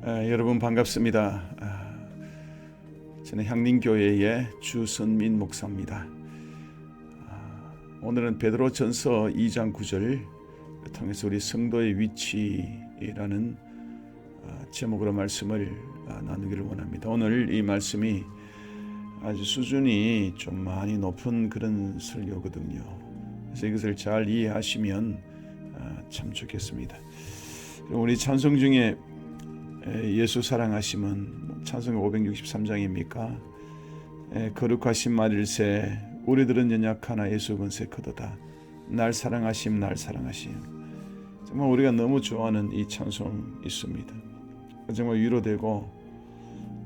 여러분 반갑습니다. 저는 향림교회의 주선민 목사입니다. 오늘은 베드로전서 2장 9절 통해서 우리 성도의 위치라는 제목으로 말씀을 나누기를 원합니다. 오늘 이 말씀이 아주 수준이 좀 많이 높은 그런 설교거든요. 그래서 이것을 잘 이해하시면 참 좋겠습니다. 우리 찬송 중에 예수 사랑하심은 찬송 563장입니까? 거룩하신 말일세 우리들은 연약하나 예수 권세 크도다. 날 사랑하심 날 사랑하심. 정말 우리가 너무 좋아하는 이 찬송 있습니다. 정말 위로되고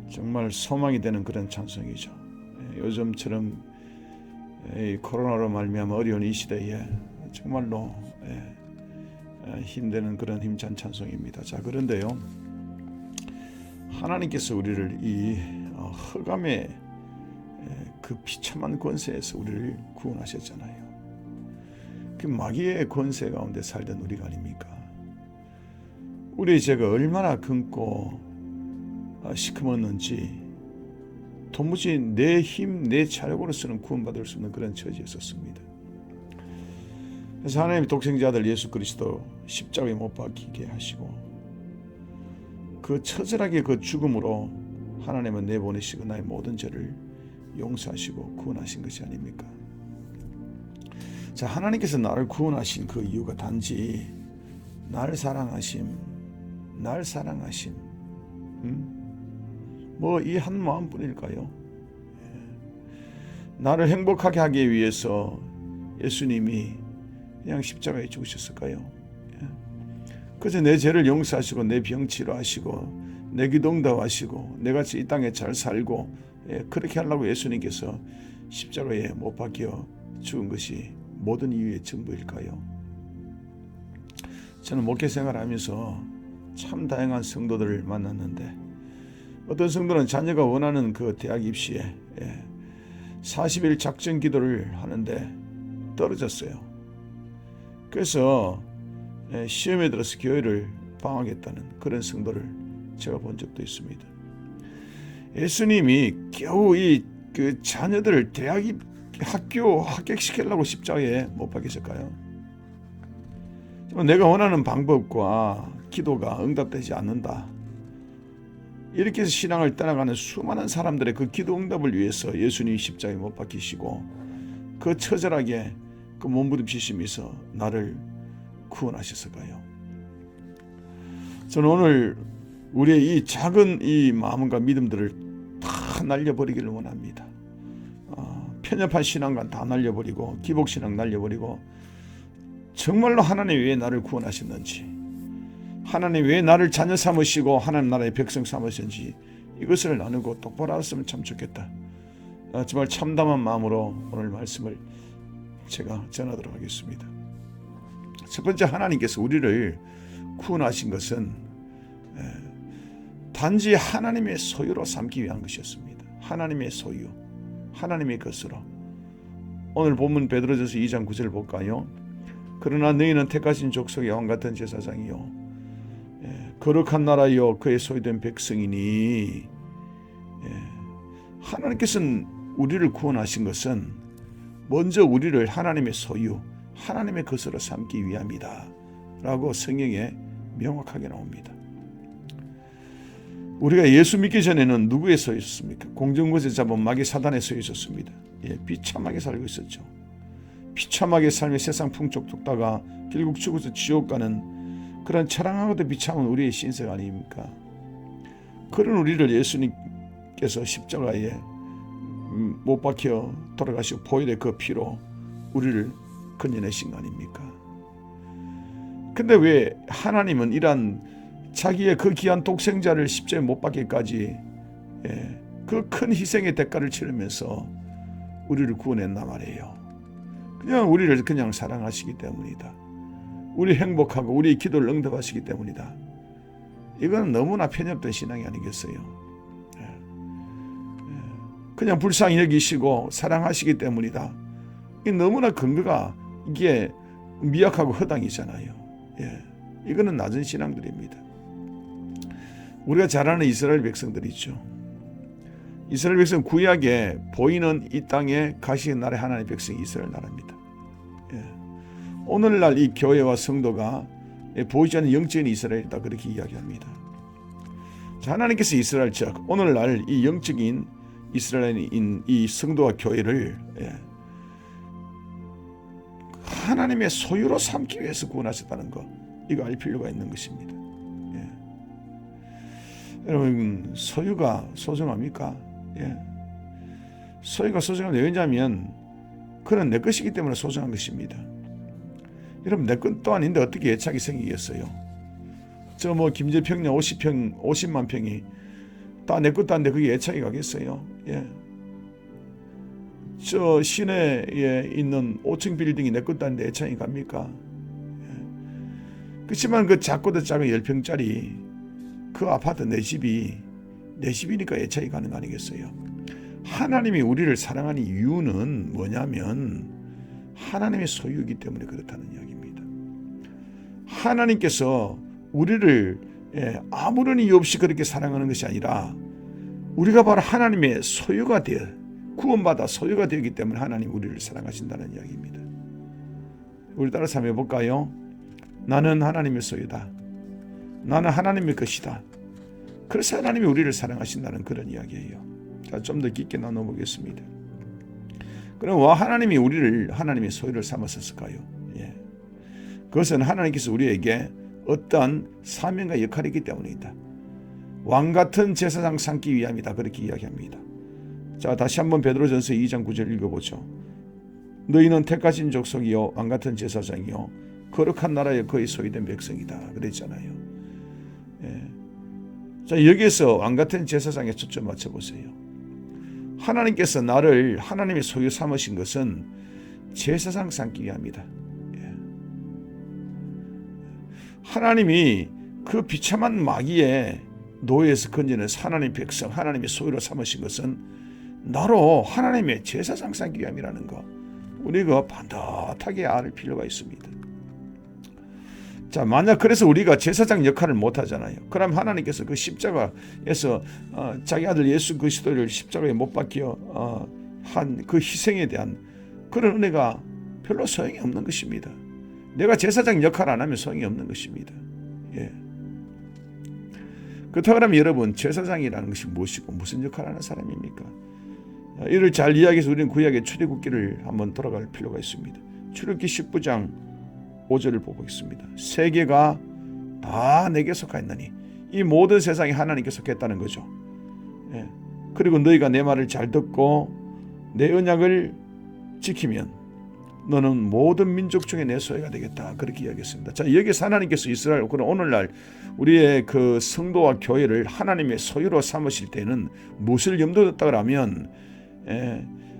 정말 소망이 되는 그런 찬송이죠. 요즘처럼 코로나로 말미암아 어려운 이 시대에 정말로 힘드는 그런 힘찬 찬송입니다. 자, 그런데요, 하나님께서 우리를 이 흑암의 그 비참한 권세에서 우리를 구원하셨잖아요. 그 마귀의 권세 가운데 살던 우리가 아닙니까? 우리의 죄가 얼마나 금고 시커먼는지 도무지 내 힘, 내 자력으로서는 구원받을 수 없는 그런 처지였었습니다. 그래서 하나님의 독생자 아들 예수 그리스도 십자가에 못 박히게 하시고 그 처절하게 그 죽음으로 하나님은 내보내시고 나의 모든 죄를 용서하시고 구원하신 것이 아닙니까? 자, 하나님께서 나를 구원하신 그 이유가 단지 날 사랑하심, 뭐 이 한 마음뿐일까요? 나를 행복하게 하기 위해서 예수님이 그냥 십자가에 죽으셨을까요? 그래서 내 죄를 용서하시고 내 병 치료하시고 내 기도 응답하시고 내같이 이 땅에 잘 살고 그렇게 하려고 예수님께서 십자가에 못 박혀 죽은 것이 모든 이유의 전부일까요? 저는 목회 생활하면서 참 다양한 성도들을 만났는데 어떤 성도는 자녀가 원하는 그 대학 입시에 40일 작전 기도를 하는데 떨어졌어요. 그래서 시험에 들어서 교회를 방학했다는 그런 성도를 제가 본 적도 있습니다. 예수님이 겨우 그 자녀들을 학교 합격시키려고 십자가에 못 박히실까요? 내가 원하는 방법과 기도가 응답되지 않는다. 이렇게 해서 신앙을 떠나가는 수많은 사람들의 그 기도 응답을 위해서 예수님이 십자가에 못 박히시고 그 처절하게 그 몸부림치시면서 나를 구원하셨을까요? 저는 오늘 우리의 이 작은 이 마음과 믿음들을 다 날려버리기를 원합니다. 편협한 신앙관 다 날려버리고 기복신앙 날려버리고 정말로 하나님 왜 나를 구원하셨는지, 하나님 왜 나를 자녀 삼으시고 하나님 나라의 백성 삼으셨는지 이것을 나누고 똑바로 알았으면 참 좋겠다. 정말 참담한 마음으로 오늘 말씀을 제가 전하도록 하겠습니다. 첫 번째, 하나님께서 우리를 구원하신 것은 단지 하나님의 소유로 삼기 위한 것이었습니다. 하나님의 소유, 하나님의 것으로. 오늘 본문 베드로전서 2장 9절 볼까요? 그러나 너희는 택하신 족속의 왕 같은 제사장이요 거룩한 나라요 그의 소유된 백성이니. 하나님께서는 우리를 구원하신 것은 먼저 우리를 하나님의 소유, 하나님의 것으로 삼기 위함이다 라고 성경에 명확하게 나옵니다. 우리가 예수 믿기 전에는 누구에 서 있었습니까? 공중곳에 잡은 마귀 사단에 서 있었습니다. 비참하게 살고 있었죠. 비참하게 살며 세상 풍족 쫓다가 결국 죽어서 지옥 가는 그런 처량하고도 비참한 우리의 신세 아닙니까? 그런 우리를 예수님께서 십자가에 못 박혀 돌아가시고 보혈의 그 피로 우리를 건져내신 거 아닙니까? 근데 왜 하나님은 이러한 자기의 그 귀한 독생자를 십자가에 못 박기까지 그 큰 희생의 대가를 치르면서 우리를 구원했나 말이에요. 그냥 우리를 그냥 사랑하시기 때문이다. 우리 행복하고 우리 기도를 응답하시기 때문이다. 이건 너무나 편협된 신앙이 아니겠어요? 그냥 불쌍히 여기시고 사랑하시기 때문이다. 이 너무나 근거가 이게 미약하고 허당이잖아요. 이거는 낮은 신앙들입니다. 우리가 잘 아는 이스라엘 백성들이죠. 이스라엘 백성 구약에 보이는 이 땅에 가시의 나라의 하나님의 백성이 이스라엘 나라입니다. 예. 오늘날 이 교회와 성도가 보이지 않는 영적인 이스라엘이다 그렇게 이야기합니다. 자, 하나님께서 이스라엘 즉 오늘날 이 영적인 이스라엘인 이 성도와 교회를 하나님의 소유로 삼기 위해서 구원하셨다는 것, 이거 알 필요가 있는 것입니다. 여러분, 소유가 소중합니까? 소유가 소중합니다. 왜냐하면 그는 내 것이기 때문에 소중한 것입니다. 여러분, 내 것도 아닌데 어떻게 애착이 생기겠어요? 저 뭐 김제평야 50만 평이 다 내 것도 아닌데 그게 애착이 가겠어요? 저 시내에 있는 5층 빌딩이 내 것도 아닌데 애착이 갑니까? 그렇지만 그 작고도 작은 10평짜리 그 아파트 내 집이니까 애착이 가는 거 아니겠어요? 하나님이 우리를 사랑하는 이유는 뭐냐면 하나님의 소유이기 때문에 그렇다는 이야기입니다. 하나님께서 우리를 아무런 이유 없이 그렇게 사랑하는 것이 아니라 우리가 바로 하나님의 소유가 되어 구원받아 소유가 되기 때문에 하나님 우리를 사랑하신다는 이야기입니다. 우리 따라서 한번 해볼까요? 나는 하나님의 소유다. 나는 하나님의 것이다. 그래서 하나님이 우리를 사랑하신다는 그런 이야기예요. 자, 좀 더 깊게 나눠보겠습니다. 그럼 왜 하나님이 우리를 하나님의 소유를 삼았을까요? 그것은 하나님께서 우리에게 어떠한 사명과 역할이기 때문이다. 왕같은 제사장 삼기 위함이다. 그렇게 이야기합니다. 자, 다시 한번 베드로전서 2장 9절 읽어보죠. 너희는 택하신 족속이요 왕같은 제사장이요 거룩한 나라에 거의 소유된 백성이다. 그랬잖아요. 자, 여기에서 왕같은 제사장에 초점 맞춰보세요. 하나님께서 나를 하나님의 소유 삼으신 것은 제사장 삼기 위함이다. 하나님이 그 비참한 마귀의 노예에서 건지는 하나님의 백성, 하나님의 소유로 삼으신 것은 나로 하나님의 제사장 삼기 위함이라는 거, 우리가 반듯하게 알 필요가 있습니다. 자, 만약 그래서 우리가 제사장 역할을 못하잖아요. 그럼 하나님께서 그 십자가에서 자기 아들 예수 그리스도를 십자가에 못 박혀 한 그 희생에 대한 그런 은혜가 별로 소용이 없는 것입니다. 내가 제사장 역할 안 하면 소용이 없는 것입니다. 그렇다고 하면 여러분, 제사장이라는 것이 무엇이고 무슨 역할을 하는 사람입니까? 이를 잘 이야기해서 우리는 구약의 출애굽기를 한번 돌아갈 필요가 있습니다. 출애굽기 19장 5절을 보고 있습니다. 세계가 다 내게 속하였나니, 이 모든 세상이 하나님께 속했다는 거죠. 그리고 너희가 내 말을 잘 듣고 내 언약을 지키면 너는 모든 민족 중에 내 소유가 되겠다. 그렇게 이야기했습니다. 자, 여기서 하나님께서 이스라엘, 그럼 오늘날 우리의 그 성도와 교회를 하나님의 소유로 삼으실 때는 무엇을 염두에 뒀다 하면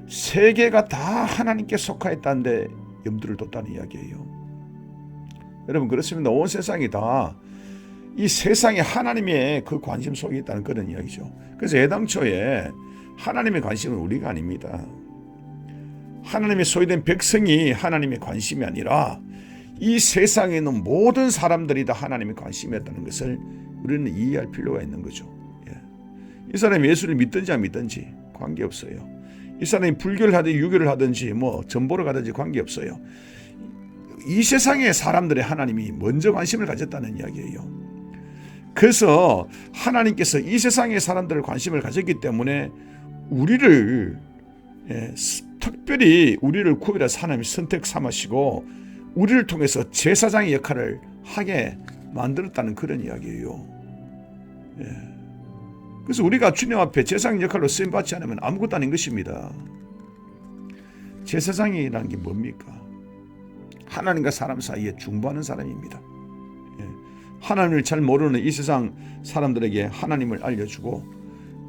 세계가 다 하나님께 속하였다는데 염두를 뒀다는 이야기예요. 여러분, 그렇습니다. 온 세상이 다 이 세상에 하나님의 그 관심 속에 있다는 그런 이야기죠. 그래서 애당초에 하나님의 관심은 우리가 아닙니다. 하나님의 소유된 백성이 하나님의 관심이 아니라 이 세상에 있는 모든 사람들이 다 하나님의 관심이었다는 것을 우리는 이해할 필요가 있는 거죠. 이 사람이 예수를 믿든지 안 믿든지 관계없어요. 이 사람이 불교를 하든지 유교를 하든지 뭐 전보를 가든지 관계없어요. 이 세상의 사람들의 하나님이 먼저 관심을 가졌다는 이야기예요. 그래서 하나님께서 이 세상의 사람들을 관심을 가졌기 때문에 우리를 특별히 우리를 구별해서 하나님이 선택 삼으시고 우리를 통해서 제사장의 역할을 하게 만들었다는 그런 이야기예요. 그래서 우리가 주님 앞에 제사장 역할로 쓰임받지 않으면 아무것도 아닌 것입니다. 제사장이라는 게 뭡니까? 하나님과 사람 사이에 중보하는 사람입니다. 하나님을 잘 모르는 이 세상 사람들에게 하나님을 알려주고,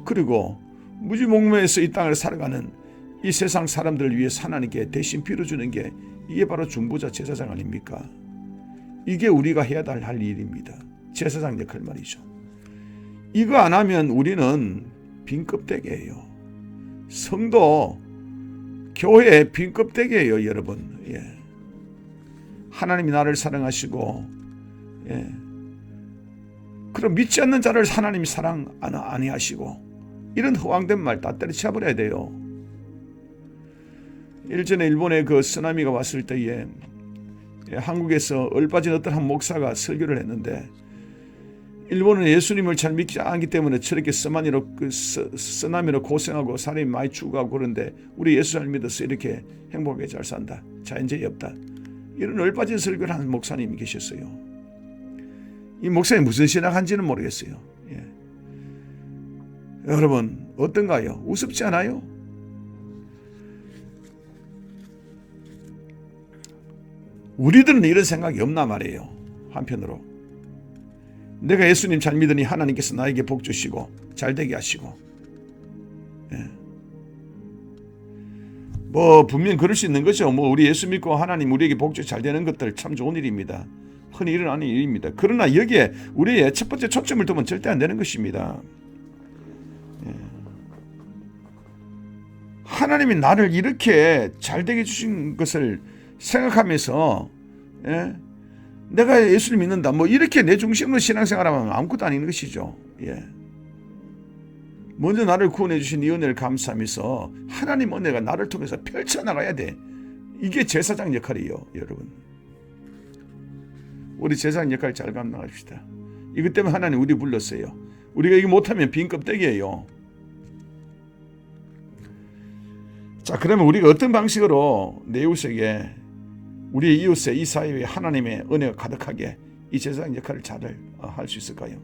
그리고 무지몽매에서 이 땅을 살아가는 이 세상 사람들을 위해 하나님께 대신 빌어주는 게, 이게 바로 중보자 제사장 아닙니까? 이게 우리가 해야 할 일입니다. 제사장 역할 말이죠. 이거 안 하면 우리는 빈껍데기예요. 성도, 교회의 빈껍데기예요, 여러분. 하나님이 나를 사랑하시고, 그럼 믿지 않는 자를 하나님이 사랑 아니하시고, 이런 허황된 말 다 때려쳐버려야 돼요. 일전에 일본에 그 쓰나미가 왔을 때에 한국에서 얼빠진 어떤 한 목사가 설교를 했는데, 일본은 예수님을 잘 믿지 않기 때문에 저렇게 쓰나미로 고생하고 사람이 많이 죽어가고 그런데 우리 예수 잘 믿어서 이렇게 행복하게 잘 산다, 자연재해 없다, 이런 얼빠진 설교를 하는 목사님이 계셨어요. 이 목사님 무슨 신학한지는 모르겠어요. 예. 여러분 어떤가요? 우습지 않아요? 우리들은 이런 생각이 없나 말이에요. 한편으로 내가 예수님 잘 믿으니 하나님께서 나에게 복 주시고 잘되게 하시고, 예. 뭐 분명 그럴 수 있는 거죠. 뭐 우리 예수 믿고 하나님 우리에게 복 주시고 잘되는 것들 참 좋은 일입니다. 흔히 일어나는 일입니다. 그러나 여기에 우리의 첫 번째 초점을 두면 절대 안 되는 것입니다. 예. 하나님이 나를 이렇게 잘되게 해주신 것을 생각하면서, 예? 내가 예수를 믿는다, 뭐 이렇게 내 중심으로 신앙생활하면 아무것도 아닌 것이죠. 예. 먼저 나를 구원해 주신 이 은혜를 감사하면서 하나님 은혜가 나를 통해서 펼쳐나가야 돼. 이게 제사장 역할이에요. 여러분, 우리 제사장 역할 잘 감당합시다. 이것 때문에 하나님 우리 불렀어요. 우리가 이거 못하면 빈 껍데기예요. 자, 그러면 우리가 어떤 방식으로 내 이웃에게, 우리의 이웃에, 이 사회에 하나님의 은혜가 가득하게 이 제사장 역할을 잘 할 수 있을까요?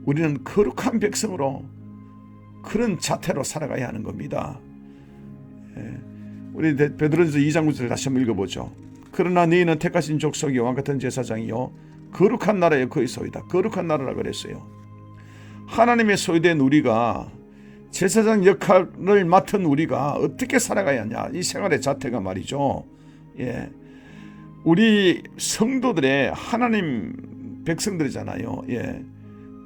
우리는 거룩한 백성으로 그런 자태로 살아가야 하는 겁니다. 예. 우리 베드로전서 2장 9절을 다시 한번 읽어보죠. 그러나 너희는 택하신 족속이 왕 같은 제사장이요 거룩한 나라의 그의 소유다. 거룩한 나라라 그랬어요. 하나님의 소유된 우리가, 제사장 역할을 맡은 우리가 어떻게 살아가야 하냐, 이 생활의 자태가 말이죠. 예. 우리 성도들의 하나님 백성들이잖아요. 예.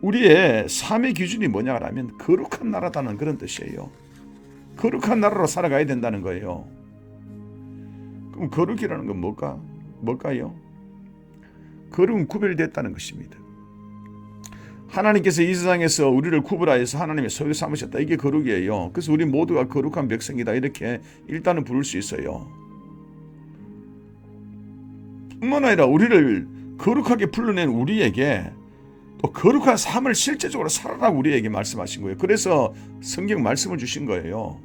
우리의 삶의 기준이 뭐냐라면 거룩한 나라다는 그런 뜻이에요. 거룩한 나라로 살아가야 된다는 거예요. 그럼 거룩이라는 건 뭘까요? 거룩은 구별됐다는 것입니다. 하나님께서 이 세상에서 우리를 구별하여서 하나님의 소유 삼으셨다. 이게 거룩이에요. 그래서 우리 모두가 거룩한 백성이다, 이렇게 일단은 부를 수 있어요. 뿐만 아니라 우리를 거룩하게 불러낸 우리에게 또 거룩한 삶을 실제적으로 살아라고 우리에게 말씀하신 거예요. 그래서 성경 말씀을 주신 거예요.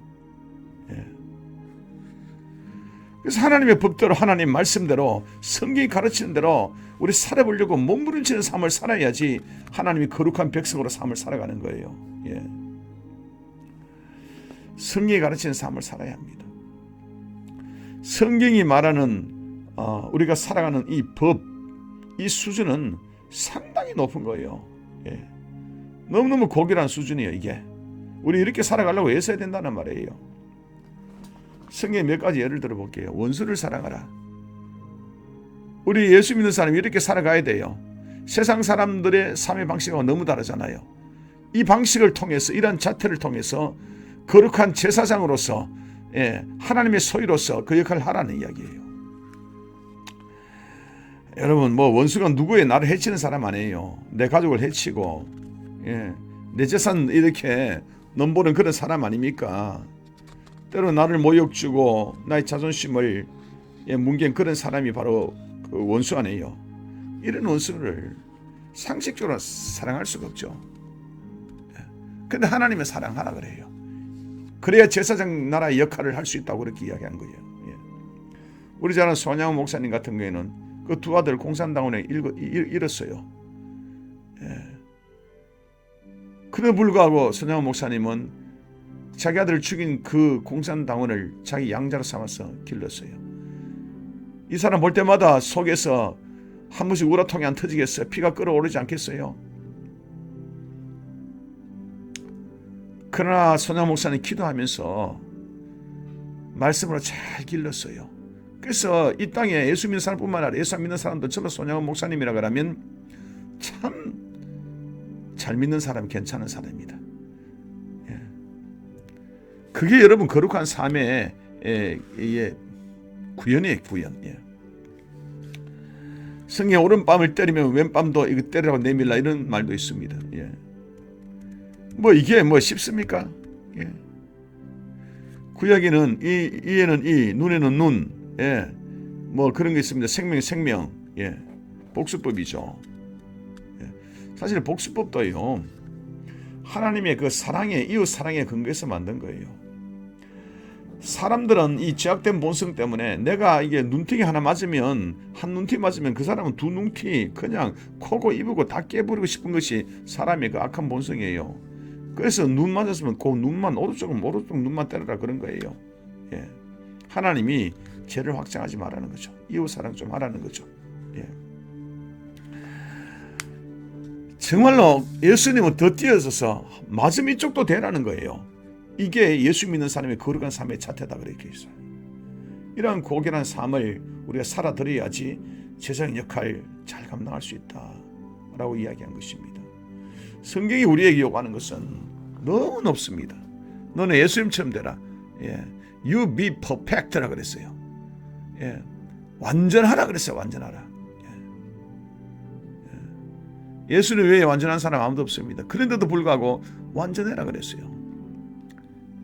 예. 그래서 하나님의 법대로, 하나님 말씀대로, 성경이 가르치는 대로 우리 살아보려고 몸부림치는 삶을 살아야지 하나님이 거룩한 백성으로 삶을 살아가는 거예요. 예. 성경이 가르치는 삶을 살아야 합니다. 성경이 말하는 우리가 살아가는 이 법, 이 수준은 상당히 높은 거예요. 예. 너무너무 고결한 수준이에요. 이게 우리 이렇게 살아가려고 애써야 된다는 말이에요. 성경에 몇 가지 예를 들어 볼게요. 원수를 사랑하라. 우리 예수 믿는 사람이 이렇게 살아가야 돼요. 세상 사람들의 삶의 방식하고 너무 다르잖아요. 이 방식을 통해서, 이런 자태를 통해서 거룩한 제사장으로서, 예, 하나님의 소유로서 그 역할을 하라는 이야기예요. 여러분, 뭐 원수가 누구의 나를 해치는 사람 아니에요. 내 가족을 해치고, 예, 내 재산 이렇게 넘보는 그런 사람 아닙니까? 때로 나를 모욕 주고 나의 자존심을 뭉갠 그런 사람이 바로 그 원수 아니에요. 이런 원수를 상식적으로 사랑할 수가 없죠. 근데 하나님은 사랑하라 그래요. 그래야 제사장 나라의 역할을 할 수 있다고 그렇게 이야기한 거예요. 우리 잘 아는 손양호 목사님 같은 경우에는 그 두 아들 공산당원에 잃었어요. 그럼에도 불구하고 손양호 목사님은 자기 아들을 죽인 그 공산당원을 자기 양자로 삼아서 길렀어요. 이 사람 볼 때마다 속에서 한 번씩 우라통이 안 터지겠어요? 피가 끓어오르지 않겠어요? 그러나 손양호 목사님 기도하면서 말씀으로 잘 길렀어요. 그래서 이 땅에 예수 믿는 사람뿐만 아니라 예수 안 믿는 사람도 전부 손양호 목사님이라 그러면 참 잘 믿는 사람, 괜찮은 사람입니다. 그게 여러분 거룩한 삶의 구현이에요, 구현. 성의 오른뺨을 때리면 왼뺨도 이거 때리라고 내밀라 이런 말도 있습니다. 예. 뭐 이게 뭐 쉽습니까? 예. 구약에는 이에는 이, 눈에는 눈, 예. 뭐 그런 게 있습니다. 생명, 예. 복수법이죠. 예. 사실 복수법도요, 하나님의 그 사랑의, 이웃 사랑의 근거에서 만든 거예요. 사람들은 이 죄악된 본성 때문에 내가 이게 눈팅이 하나 맞으면, 한 눈팅 맞으면 그 사람은 두 눈팅 그냥 코고 입고 다 깨버리고 싶은 것이 사람의 그 악한 본성이에요. 그래서 눈 맞았으면 그 눈만, 오른쪽 눈만 때려라 그런 거예요. 예. 하나님이 죄를 확장하지 말라는 거죠. 이웃 사랑 좀 하라는 거죠. 예. 정말로 예수님은 더 뛰어서서 맞음 이쪽도 되라는 거예요. 이게 예수 믿는 사람의 거룩한 삶의 자태다 그렇게 있어요. 이러한 고결한 삶을 우리가 살아드려야지 제사장 역할 잘 감당할 수 있다라고 이야기한 것입니다. 성경이 우리에게 요구하는 것은 너무 높습니다. 너는 예수님처럼 되라. 예. You be perfect라 그랬어요. 예. 완전하라 그랬어요. 완전하라. 예. 예수님 외에 완전한 사람 아무도 없습니다. 그런데도 불구하고 완전해라 그랬어요.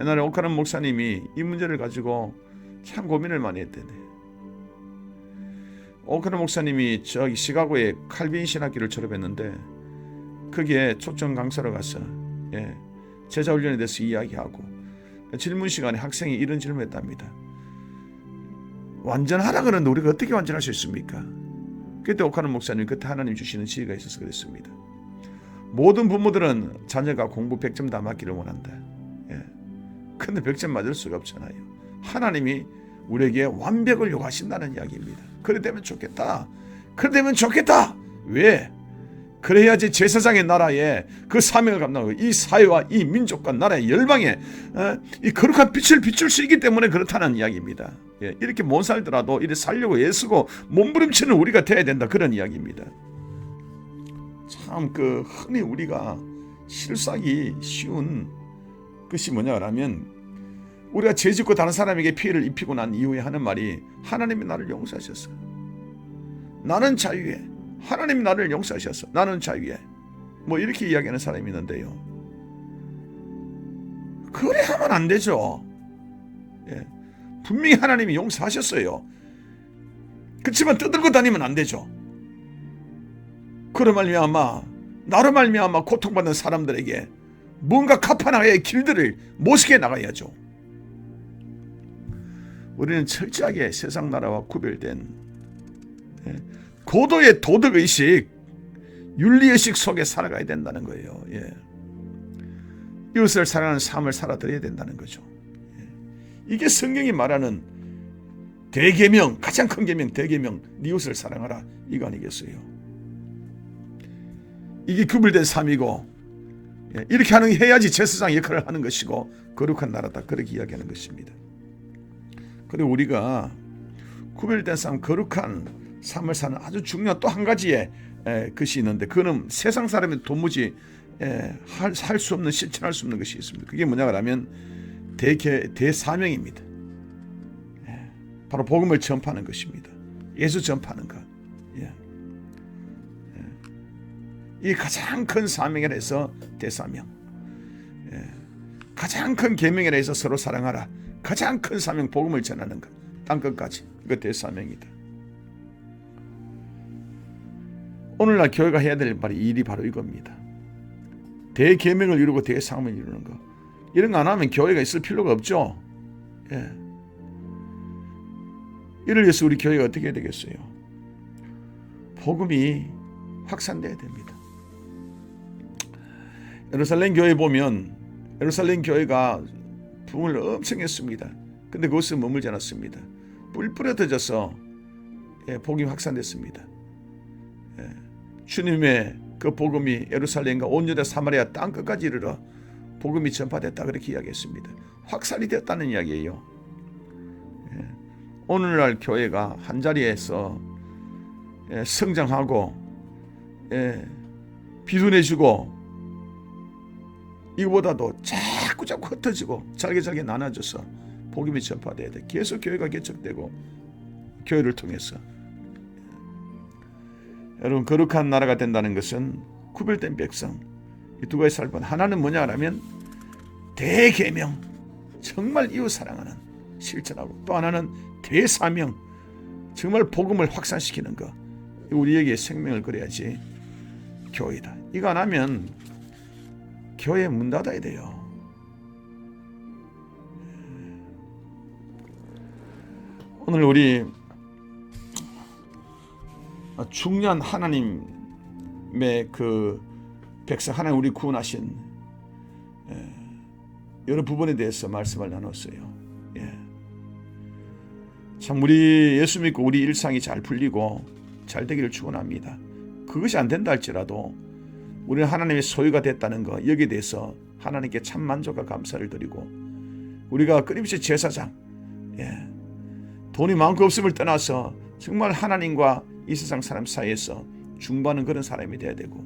옛날에 오카는 목사님이 이 문제를 가지고 참 고민을 많이 했대네. 오카는 목사님이 저기 시카고의 칼빈 신학교를 졸업했는데 거기에 초청 강사로 가서 예, 제자 훈련에 대해서 이야기하고 질문 시간에 학생이 이런 질문을 했답니다. 완전하라 그러는데 우리가 어떻게 완전할 수 있습니까? 그때 오카는 목사님이 그때 하나님 주시는 지혜가 있어서 그랬습니다. 모든 부모들은 자녀가 공부 100점 다 맞기를 원한다. 예. 근데 100점 맞을 수가 없잖아요. 하나님이 우리에게 완벽을 요구하신다는 이야기입니다. 그래 되면 좋겠다. 그래 되면 좋겠다. 왜? 그래야지 제사장의 나라에 그 사명을 감당하고 이 사회와 이 민족과 나라의 열방에 이 거룩한 빛을 비출 수 있기 때문에 그렇다는 이야기입니다. 예, 이렇게 못 살더라도 이렇게 살려고 애쓰고 몸부림치는 우리가 돼야 된다 그런 이야기입니다. 참 그 흔히 우리가 실수하기 쉬운 것이 뭐냐라면 우리가 죄짓고 다른 사람에게 피해를 입히고 난 이후에 하는 말이 하나님이 나를 용서하셨어. 나는 자유해. 하나님이 나를 용서하셨어. 나는 자유해. 뭐 이렇게 이야기하는 사람이 있는데요. 그래 하면 안 되죠. 예. 분명히 하나님이 용서하셨어요. 그렇지만 떠들고 다니면 안 되죠. 그로 말미암아 나로 말미암아 고통받는 사람들에게 뭔가 갚아나가야 길들을 모색해 나가야죠. 우리는 철저하게 세상 나라와 구별된 고도의 도덕의식, 윤리의식 속에 살아가야 된다는 거예요. 예. 이웃을 사랑하는 삶을 살아드려야 된다는 거죠. 예. 이게 성경이 말하는 대계명, 가장 큰 계명, 대계명, 네 이웃을 사랑하라 이거 아니겠어요? 이게 구별된 삶이고 이렇게 해야지 제사장 역할을 하는 것이고 거룩한 나라다 그렇게 이야기하는 것입니다. 그리고 우리가 구별된 삶, 거룩한 삶을 사는 아주 중요한 또 한 가지의 것이 있는데 그거는 세상 사람이 도무지 할 수 없는, 실천할 수 없는 것이 있습니다. 그게 뭐냐 하면 대사명입니다. 바로 복음을 전파하는 것입니다. 예수 전파하는 것. 이 가장 큰 사명이라 해서 대사명. 가장 큰 계명이라 해서 서로 사랑하라. 가장 큰 사명 복음을 전하는 것. 땅끝까지. 이거 대사명이다. 오늘날 교회가 해야 될 일이 바로 이겁니다. 대계명을 이루고 대사명을 이루는 것. 이런 거 안 하면 교회가 있을 필요가 없죠. 예. 이를 위해서 우리 교회가 어떻게 해야 되겠어요? 복음이 확산돼야 됩니다. 예루살렘 교회 보면 예루살렘 교회가 부흥을 엄청 했습니다. 근데 그것은 머물지 않았습니다. 뿔 뿌려져서 복음이 확산됐습니다. 주님의 그 복음이 예루살렘과 온 유다 사마리아 땅끝까지 이르러 복음이 전파됐다 그렇게 이야기했습니다. 확산이 됐다는 이야기예요. 오늘날 교회가 한자리에서 성장하고 비둔해지고 이거보다도 자꾸 흩어지고 잘게 나눠져서 복음이 전파돼야 돼. 계속 교회가 개척되고 교회를 통해서 여러분, 거룩한 나라가 된다는 것은 구별된 백성, 이 두 가지 살본 하나는 뭐냐 하면 대계명, 정말 이웃 사랑하는 실천하고, 또 하나는 대사명, 정말 복음을 확산시키는 것. 우리에게 생명을 그려야지 교회다. 이거 안 하면 교회 문 닫아야 돼요. 오늘 우리 중요한 하나님의 그 백성, 하나님 우리 구원하신 여러 부분에 대해서 말씀을 나눴어요. 참 우리 예수 믿고 우리 일상이 잘 풀리고 잘 되기를 축원합니다. 그것이 안 된다 할지라도 우리는 하나님의 소유가 됐다는 것, 여기에 대해서 하나님께 참 만족과 감사를 드리고, 우리가 끊임없이 제사장, 돈이 많고 없음을 떠나서 정말 하나님과 이 세상 사람 사이에서 중보하는 그런 사람이 돼야 되고,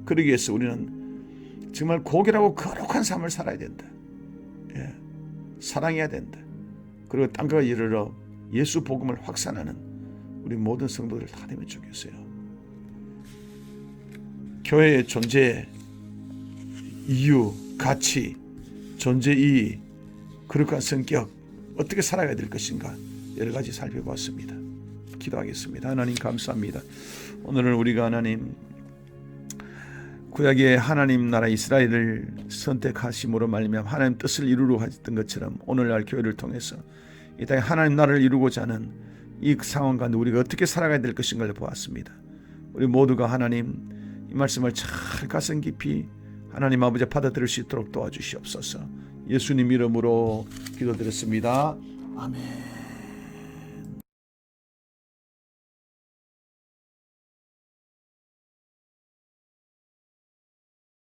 그러기 위해서 우리는 정말 고결하고 거룩한 삶을 살아야 된다. 사랑해야 된다. 그리고 땅과 이르러 예수 복음을 확산하는 우리 모든 성도들 다 되면 좋겠어요. 교회의 존재, 이유, 가치, 존재 이의, 거룩한 성격, 어떻게 살아가야 될 것인가, 여러 가지 살펴봤습니다. 기도하겠습니다. 하나님 감사합니다. 오늘은 우리가 하나님 구약의 하나님 나라 이스라엘을 선택하심으로 말미암아 하나님 뜻을 이루려 했던 것처럼 오늘날 교회를 통해서 이 땅에 하나님 나라를 이루고자 하는 이 상황 가운데 우리가 어떻게 살아가야 될 것인가를 보았습니다. 우리 모두가 하나님 이 말씀을 잘 가슴 깊이 하나님 아버지 받아들일 수 있도록 도와주시옵소서. 예수님 이름으로 기도드렸습니다. 아멘.